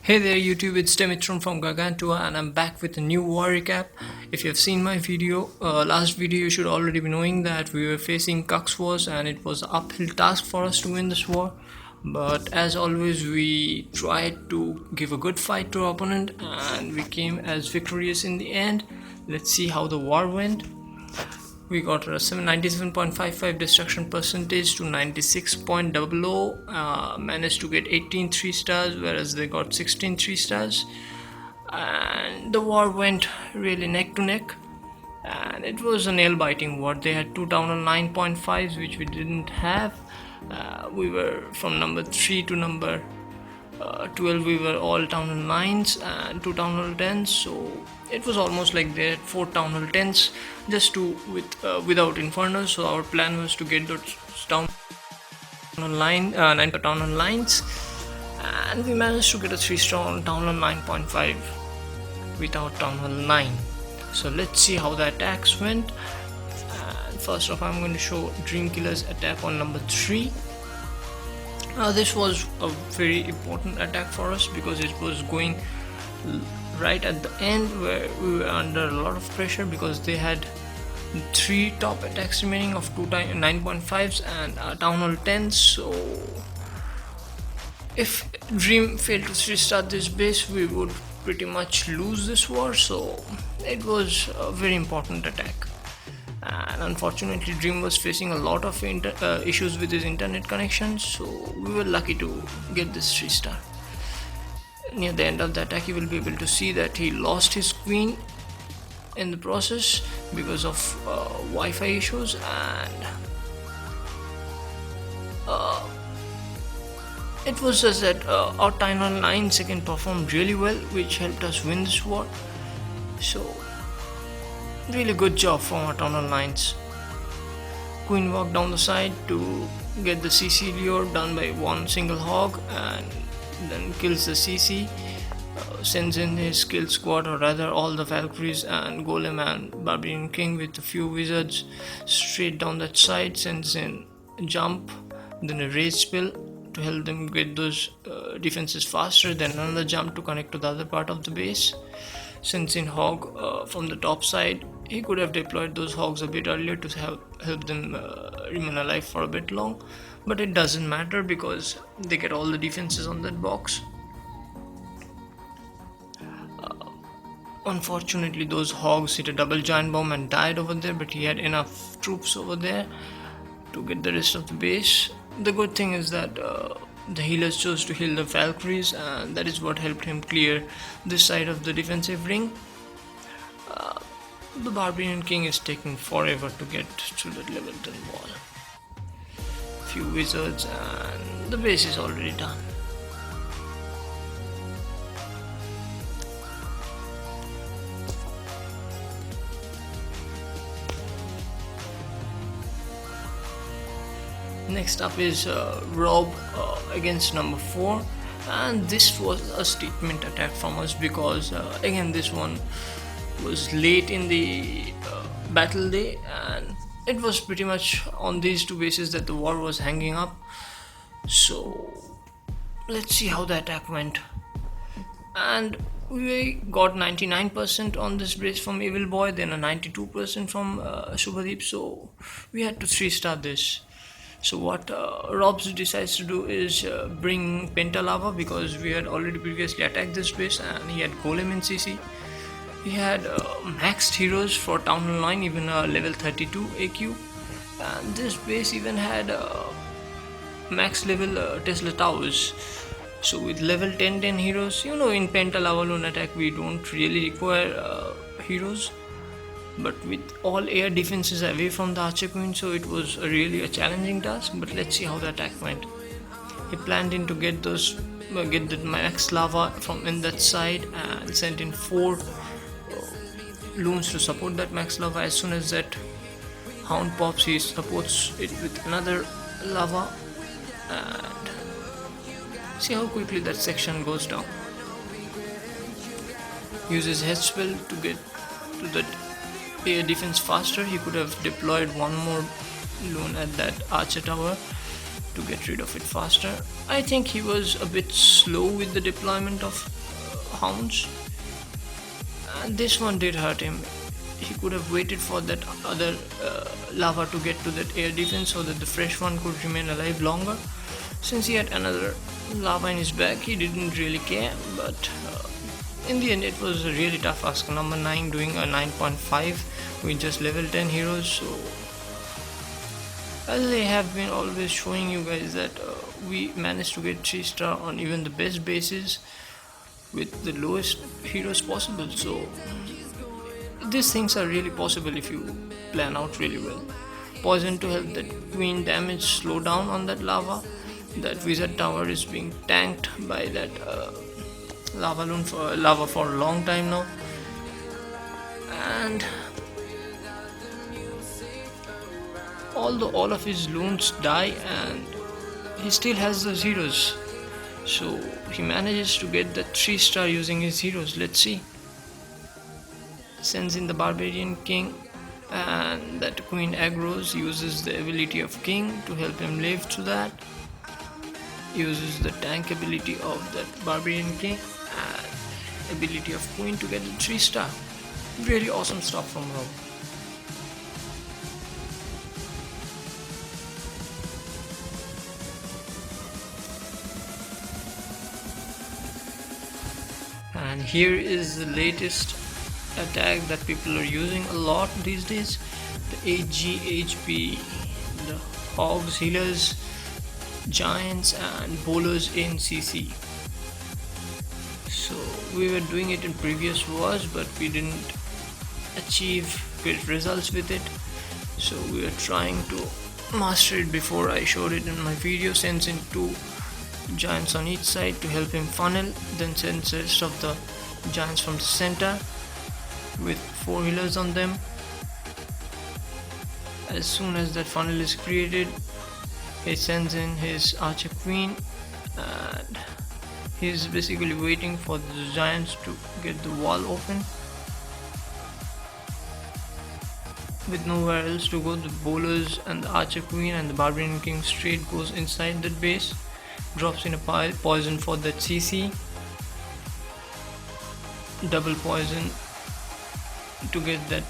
Hey there YouTube, it's Demitron from Gargantua and I'm back with a new war recap. If you have seen my last video, you should already be knowing that we were facing Cux Wars and it was an uphill task for us to win this war. But as always, we tried to give a good fight to our opponent and we came as victorious in the end. Let's see how the war went. We got a 97.55 destruction percentage to 96.00. Managed to get 18 3 stars, whereas they got 16 3 stars. And the war went really neck to neck. And it was a nail biting war. They had two town hall 9.5s, which we didn't have. We were from number 3 to number 12, we were all town hall 9s and 2 town hall 10s, so it was almost like they had 4 town hall 10s just without infernos. So our plan was to get those town hall 9 town hall lines, and we managed to get a 3-star on town hall 9.5 without town hall 9. So let's see how the attacks went. And first off, I'm going to show Dream Killer's attack on number 3. This was a very important attack for us because it was going right at the end where we were under a lot of pressure because they had 3 top attacks remaining of 2 9.5s and town hall 10s. So if Dream failed to 3-star this base, we would pretty much lose this war. So it was a very important attack. And unfortunately, Dream was facing a lot of issues with his internet connection, so we were lucky to get this 3-star. Near the end of the attack, you will be able to see that he lost his queen in the process because of Wi-Fi issues, and it was just that our Town Hall 9 second performed really well, which helped us win this war. So really good job from our Town Hall 9s. Queen walked down the side to get the CC lure done by one single hog and then kills the CC, sends in his kill squad, or rather all the Valkyries and Golem and Barbarian King with a few wizards straight down that side, sends in a jump, then a rage spill to help them get those defenses faster, then another jump to connect to the other part of the base. Since in hog from the top side, he could have deployed those hogs a bit earlier to help them remain alive for a bit long, but it doesn't matter because they get all the defenses on that box. Unfortunately, those hogs hit a double giant bomb and died over there, but he had enough troops over there to get the rest of the base. The good thing is that the healers chose to heal the Valkyries, and that is what helped him clear this side of the defensive ring. The Barbarian King is taking forever to get through that level 10 wall. Few wizards and the base is already done. Next up is Rob against number 4, and this was a statement attack from us because again this one was late in the battle day, and it was pretty much on these two bases that the war was hanging up. So let's see how the attack went. And we got 99% on this base from Evil Boy, then a 92% from Shubhadeep, so we had to 3-star this. So what Robs decides to do is bring pental because we had already previously attacked this base and he had Golem in CC. He had maxed heroes for Town Hall 9, even a level 32 AQ, and this base even had max level Tesla towers. So with level 10 heroes, in pental Avalon attack we don't really require heroes, but with all air defenses away from the Archer Queen, so it was really a challenging task. But let's see how the attack went. He planned in to get the max lava from in that side and sent in 4 loons to support that max lava. As soon as that hound pops, he supports it with another lava, and see how quickly that section goes down. Uses head spell to get to that air defense faster. He could have deployed one more loon at that archer tower, to get rid of it faster. I think he was a bit slow with the deployment of hounds, and this one did hurt him. He could have waited for that other lava to get to that air defense so that the fresh one could remain alive longer. Since he had another lava in his back, he didn't really care, but in the end it was a really tough ask. Number 9 doing a 9.5 with just level 10 heroes. So as I have been always showing you guys that we managed to get 3 star on even the best bases with the lowest heroes possible. So these things are really possible if you plan out really well. Poison to help that queen damage slow down on that lava. That wizard tower is being tanked by that lava for a long time now, and although all of his loons die, and he still has those heroes, so he manages to get the 3 star using his heroes. Let's see. Sends in the barbarian king, and that queen aggroes, uses the ability of king to help him live through that, uses the tank ability of that barbarian king and ability of queen to get the 3 star. Really awesome stuff from Rob. And here is the latest attack that people are using a lot these days, the HGHB, the hogs, healers, giants and bowlers in CC. So we were doing it in previous wars, but we didn't achieve great results with it, so we were trying to master it before I showed it in my video. Sends in 2 giants on each side to help him funnel, then sends the rest of the giants from the center with 4 healers on them. As soon as that funnel is created, he sends in his archer queen, and he's basically waiting for the giants to get the wall open. With nowhere else to go, the bowlers and the archer queen and the barbarian king straight goes inside that base, drops in a poison for that CC, double poison to get that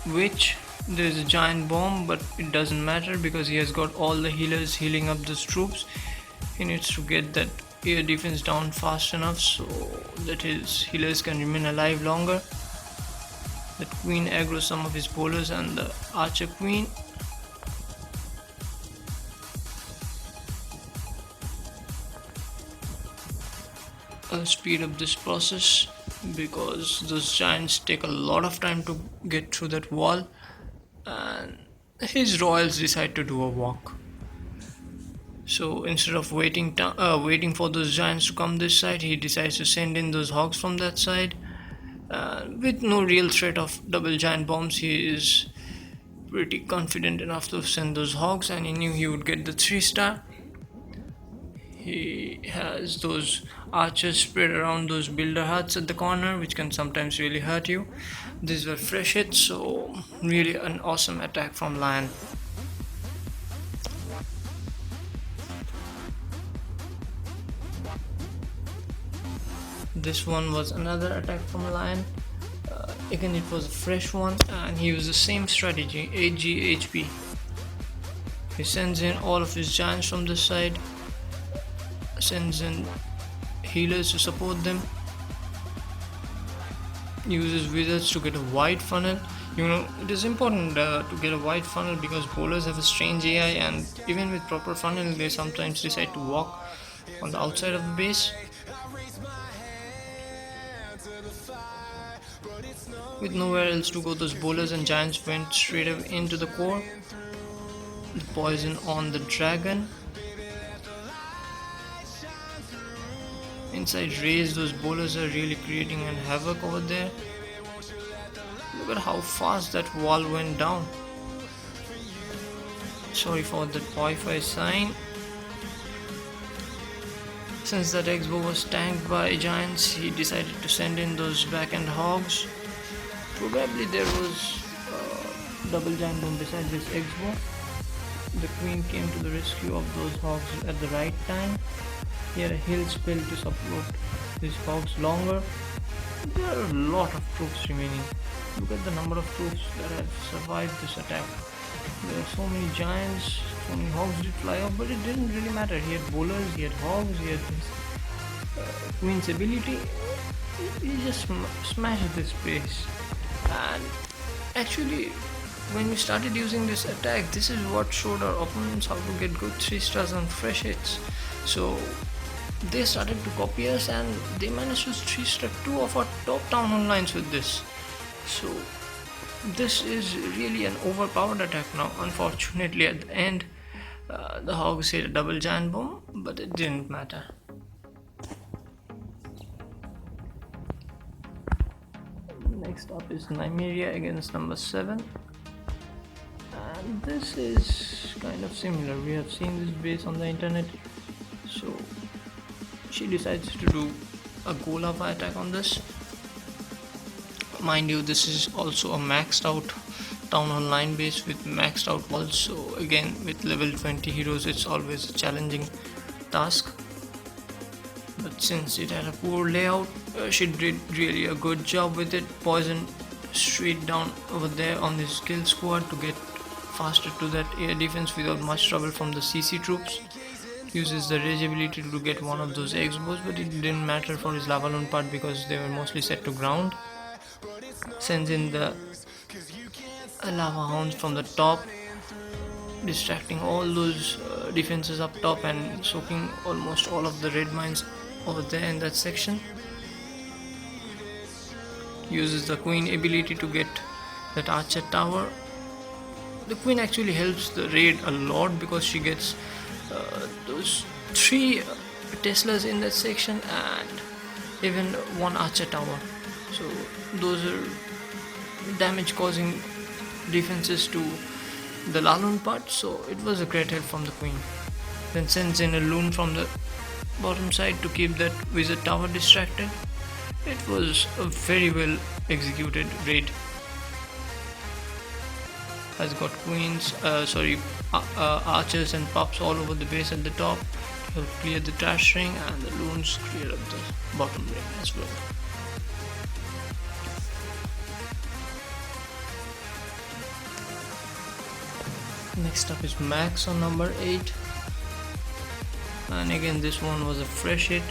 witch. There's a giant bomb, but it doesn't matter because he has got all the healers healing up those troops. He needs to get that air defense down fast enough so that his healers can remain alive longer. That queen aggroes some of his bowlers and the archer queen. I'll speed up this process because those giants take a lot of time to get through that wall, and his royals decide to do a walk. So instead of waiting for those giants to come this side, he decides to send in those hogs from that side. With no real threat of double giant bombs, he is pretty confident enough to send those hogs, and he knew he would get the 3 star. He has those archers spread around those builder huts at the corner, which can sometimes really hurt you. These were fresh hits, so really an awesome attack from Lion. This one was another attack from Lion. Again, it was a fresh one, and he used the same strategy, HGHB. He sends in all of his giants from this side, sends in healers to support them, uses wizards to get a wide funnel. You know, it is important to get a wide funnel because bowlers have a strange AI, and even with proper funnel they sometimes decide to walk on the outside of the base. With nowhere else to go, those bowlers and giants went straight up into the core. The poison on the dragon. Inside Raze, those bowlers are really creating an havoc over there. Look at how fast that wall went down. Sorry for that Wi-Fi sign. Since that X-bow was tanked by giants, he decided to send in those back-end hogs. Probably there was double giant bomb beside this X-bow. The queen came to the rescue of those hogs at the right time. He had a hill spell to support his hogs longer. There are a lot of troops remaining. Look at the number of troops that have survived this attack. There are so many giants, so many hogs did fly off, but it didn't really matter. He had bowlers, he had hogs, he had his queen's ability. He just smashed this base. And actually, when we started using this attack, this is what showed our opponents how to get good 3 stars on fresh hits. So they started to copy us and they managed to 3-star 2 of our top town hall lines with this. So this is really an overpowered attack now. Unfortunately at the end the hogs hit a double giant bomb, but it didn't matter. Next up is Neria against number 7. And this is kind of similar. We have seen this base on the internet. So she decides to do a Govaho attack on this. Mind you, this is also a maxed out town hall 9 base with maxed out walls. So again, with level 20 heroes, it's always a challenging task. But since it had a poor layout, she did really a good job with it. Poison straight down over there on this kill squad to get faster to that air defense without much trouble from the CC troops. Uses the rage ability to get one of those X-bows, but it didn't matter for his lava loon part because they were mostly set to ground. Sends in the lava hounds from the top, distracting all those defenses up top and soaking almost all of the red mines over there in that section. Uses the queen ability to get that archer tower. The queen actually helps the raid a lot because she gets those 3 Teslas in that section and even 1 archer tower. So those are damage causing defenses to the Lalun part, so it was a great help from the queen. Then sends in a loon from the bottom side to keep that wizard tower distracted. It was a very well executed raid. Has got queens, archers and pups all over the base at the top to help clear the trash ring, and the loons clear up the bottom ring as well. Next up is Max on number 8, and again this one was a fresh hit.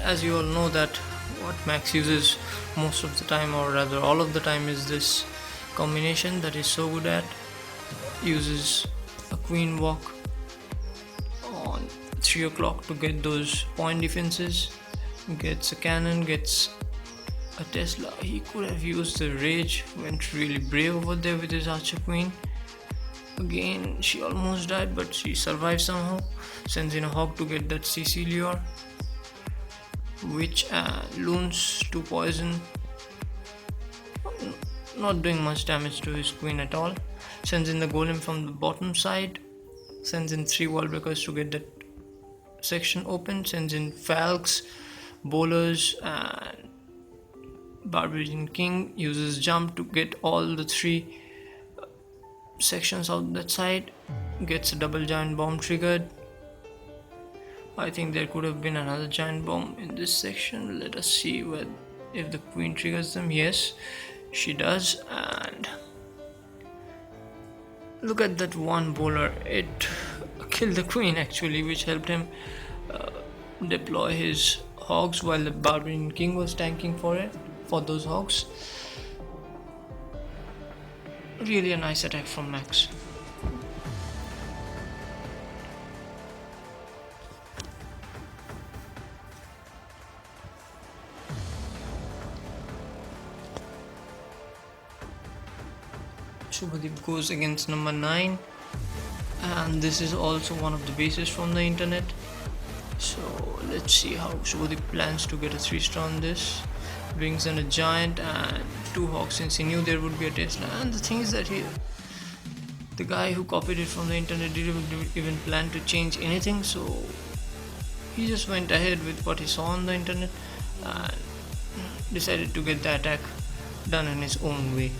As you all know that what Max uses most of the time, or rather all of the time, is this combination that is so good at. Uses a queen walk on 3 o'clock to get those point defenses, gets a cannon, gets a Tesla. He could have used the rage, went really brave over there with his archer queen. Again she almost died, but she survived somehow. Sends in a hog to get that CC lure, which loons to poison, not doing much damage to his queen at all. Sends in the golem from the bottom side, sends in 3 wall breakers to get that section open, sends in falcons, bowlers and barbarian king. Uses jump to get all the 3 sections out that side, gets a double giant bomb triggered. I think there could have been another giant bomb in this section. Let us see if the queen triggers them. Yes, she does. And look at that one bowler, it killed the queen actually, which helped him deploy his hogs while the barbarian king was tanking for those hogs. Really a nice attack from Max. Shubhadeep goes against number 9, and this is also one of the bases from the internet. So let's see how Shubhadeep plans to get a 3-star on this. Brings in a giant and 2 hogs since he knew there would be a Tesla. And the thing is that the guy who copied it from the internet didn't even plan to change anything, so he just went ahead with what he saw on the internet and decided to get the attack done in his own way.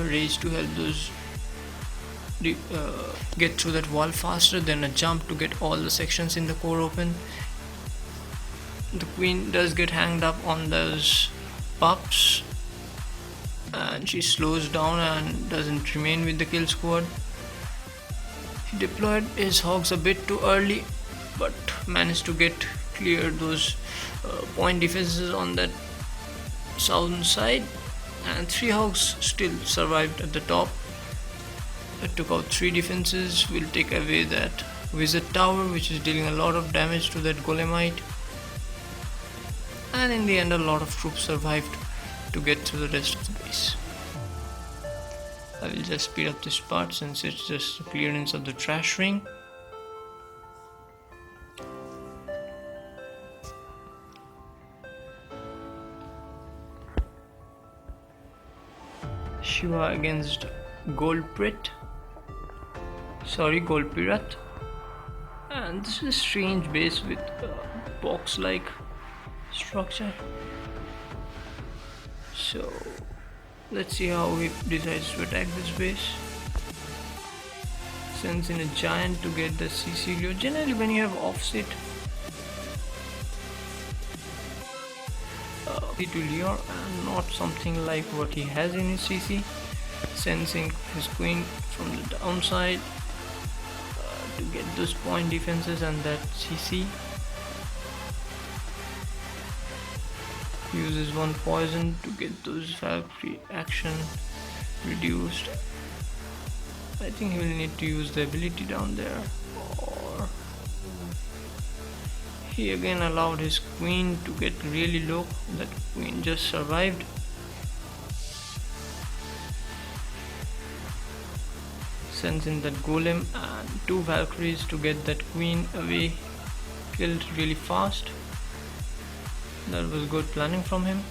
rage to help those get through that wall faster, then a jump to get all the sections in the core open. The queen does get hanged up on those pups, and she slows down and doesn't remain with the kill squad. He deployed his hogs a bit too early, but managed to get clear those point defenses on that southern side, and 3 hogs still survived at the top. It took out 3 defenses. Will take away that wizard tower, which is dealing a lot of damage to that golemite, and in the end a lot of troops survived to get through the rest of the base. I will just speed up this part since it's just the clearance of the trash ring. Shiva against Gold Pirat. And this is a strange base with a box-like structure. So let's see how he decides to attack this base. Sends in a giant to get the CC. Generally when you have offset to Leo and not something like what he has in his CC, sends in his queen from the downside to get those point defenses and that CC. Uses 1 poison to get those Valkyrie action reduced. I think he will need to use the ability down there, or he again allowed his queen to get really low. That queen just survived. Sends in that golem and 2 Valkyries to get that queen away, killed really fast. That was good planning from him.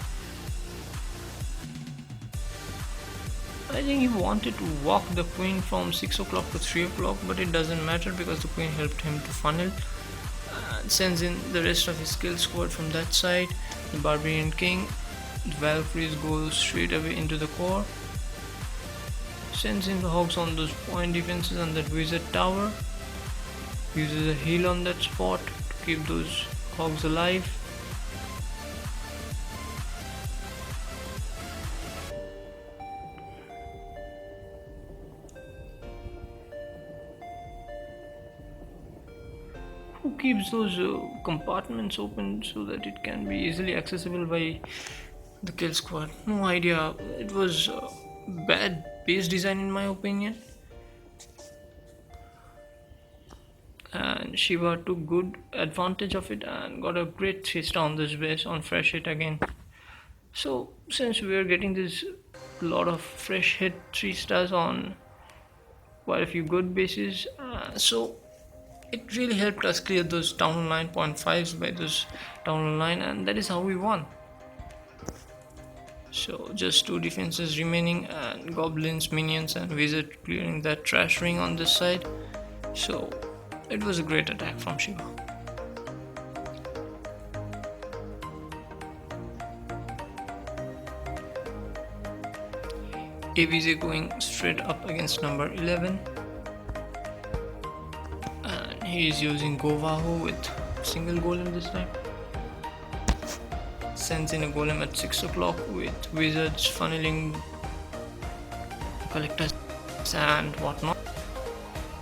I think he wanted to walk the queen from 6 o'clock to 3 o'clock, but it doesn't matter because the queen helped him to funnel. And sends in the rest of his kill squad from that side. The Barbarian King, the Valkyries go straight away into the core. Sends in the hogs on those point defenses and that wizard tower. Uses a heal on that spot to keep those hogs alive. Who keeps those compartments open so that it can be easily accessible by the kill squad? No idea. It was bad base design in my opinion. And Shiva took good advantage of it and got a great 3-star on this base on fresh hit again. So since we are getting this lot of fresh hit 3 stars on quite a few good bases, so it really helped us clear those town hall 9.5s by those town hall 9, and that is how we won. So just 2 defenses remaining and goblins, minions and wizard clearing that trash ring on this side. So it was a great attack from Shiva. AVZ going straight up against number 11. And he is using Govaho with single golem this time. Sends in a golem at 6 o'clock with wizards funneling collectors and whatnot.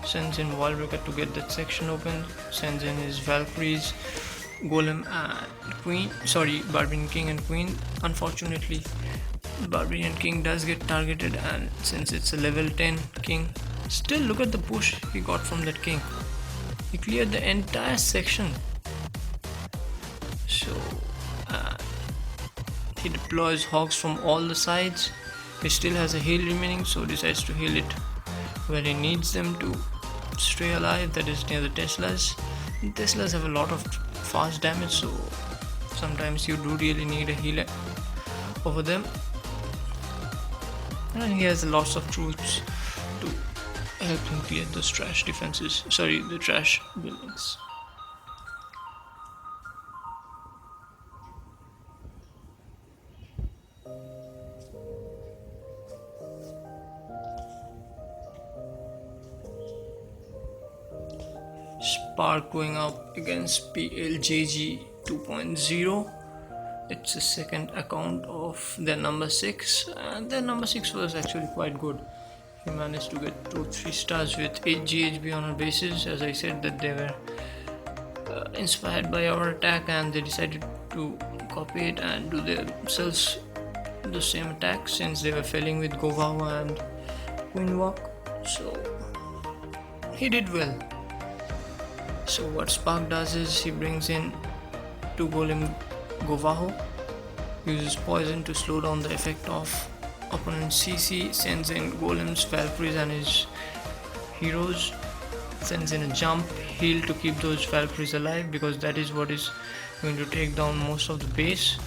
Sends in Wallbreaker to get that section open. Sends in his Valkyries, golem and queen. Barbarian King and queen. Unfortunately, Barbarian King does get targeted, and since it's a level 10 king, still look at the push he got from that king. He cleared the entire section. So he deploys hogs from all the sides. He still has a heal remaining, so decides to heal it where he needs them to stay alive, that is near the Teslas. And Teslas have a lot of fast damage, so sometimes you do really need a healer over them. And he has lots of troops to help him clear those trash defenses, the trash buildings. Spark going up against PLJG 2.0. It's the second account of their number 6, and their number 6 was actually quite good. He managed to get 2-3 stars with HGHB on a basis. As I said, that they were inspired by our attack and they decided to copy it and do themselves the same attack since they were failing with Govaho and Queen Walk. So he did well. So what Spark does is he brings in 2 golem Govaho, uses poison to slow down the effect of opponent's CC, sends in golems, Valkyries and his heroes, sends in a jump, heal to keep those Valkyries alive because that is what is going to take down most of the base.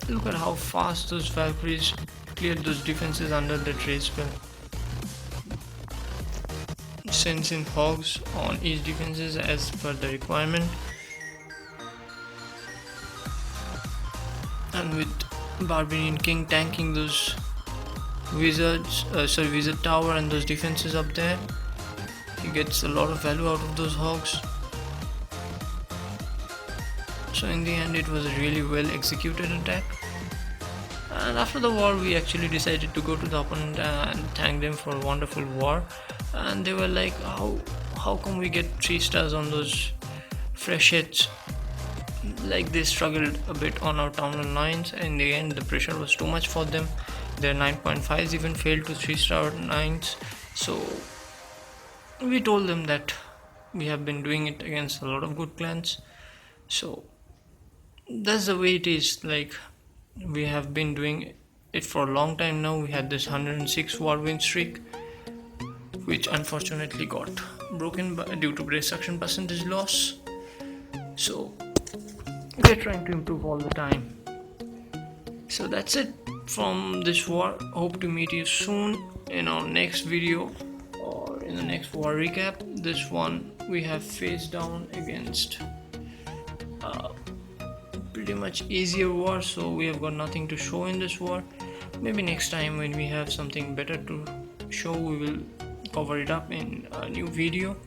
Look at how fast those Valkyries cleared those defenses under that raid spell. Sends in hogs on each defenses as per the requirement, and with Barbarian King tanking those wizards, wizard tower and those defenses up there, he gets a lot of value out of those hogs. So in the end it was a really well executed attack, and after the war we actually decided to go to the opponent and thank them for a wonderful war. And they were like, how come we get 3 stars on those fresh hits? Like they struggled a bit on our town hall 9s. In the end the pressure was too much for them. Their 9.5s even failed to 3-star 9s. So we told them that we have been doing it against a lot of good clans. So that's the way it is. Like we have been doing it for a long time now. We had this 106 war win streak, which unfortunately got broken due to destruction percentage loss. So we're trying to improve all the time. So that's it from this war. Hope to meet you soon in our next video or in the next war recap. This one we have faced down against pretty much easier war, so we have got nothing to show in this war. Maybe next time when we have something better to show, we will cover it up in a new video.